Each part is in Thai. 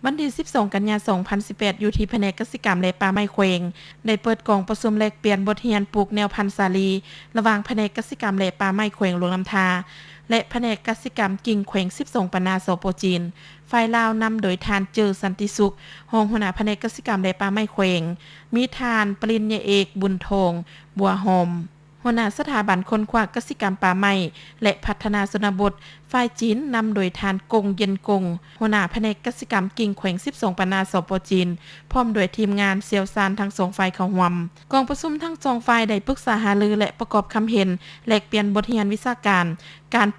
วันที่12 กันยายน 2018 อยู่ที่แผนกเกษตรกรรมและป่าไม้แขวงได้เปิดกองประชุมแลกเปลี่ยนบทเรียนปลูกแนวพันธุ์สาลีระหว่างแผนกเกษตรกรรมและป่าไม้แขวงหลวงน้ำทาและแผนกเกษตรกรรมกิ่งแขวง12 ปนาสปจีนฝ่ายลาวนำโดยทานเจอสันติสุขรองหัวหน้าแผนกเกษตรกรรมและป่าไม้แขวงมีทานปริญญาเอกบุญทองบัวหอมหัวหน้าสถาบันค้นคว้าเกษตรกรรมป่าไม้และพัฒนาชนบทฝ่ายจีนนำโดยทานกงเย็นกงหัวหน้าแผนกเกษตรกรรมกิ่งแขวง12 ปนาสปจีนพร้อมด้วยทีมงานเสี่ยวซานทั้ง2ฝ่ายเข้าร่วมกองประชุมทั้ง2ฝ่ายได้ปรึกษาหารือและประกอบคำเห็นแลกเปลี่ยนบทเรียนวิชาการ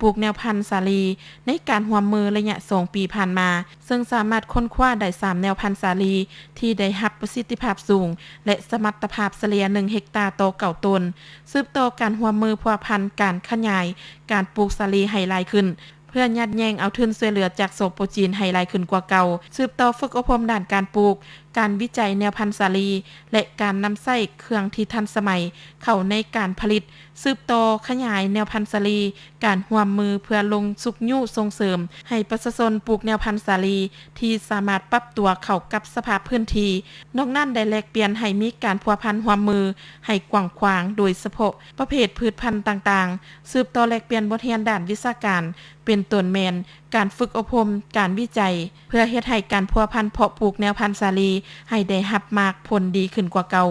ปลูกแนวพันธุ์สาลีในการร่วมมือระยะ2 ปีผ่านมาซึ่งสามารถค้นคว้าได้3แนวพันธุ์สาลีที่ได้รับประสิทธิภาพสูงและสมรรถภาพเฉลี่ย1เฮกตาร์ต่อเก่าต้นสืบต่อการร่วมมือพัวพันธุ์การขยายการปลูกสาลีให้หลายขึ้นเพื่อยัดแยงเอาทุนช่วยเหลือจากโซโปจีนให้หลายขึ้นกว่าเก่าสืบต่อฝึกอบรมด้านการปลูกการวิจัยแนวพันธุ์สาลีและการนำใช้เครื่องที่ทันสมัยเข้าในการผลิตสืบต่อขยายแนวพันธุ์สาลีการร่วมมือเพื่อลงสุกยุส่งเสริมให้ประชาชนปลูกแนวพันธุ์สาลีที่สามารถปรับตัวเข้ากับสภาพพื้นที่นอกนั้นได้แลกเปลี่ยนให้มีการพัวพันร่วมมือให้กว้างขวางโดยเฉพาะประเภทพืชพันธุ์ต่างๆสืบต่อแลกเปลี่ยนบทเรียนด้านวิชาการเป็นต้นแม่นการฝึกอบรมการวิจัยเพื่อเฮ็ดให้การพัวพันธุ์เพาะปลูกแนวพันธุ์สาลีให้ได้รับมากผลดีขึ้นกว่าเก่า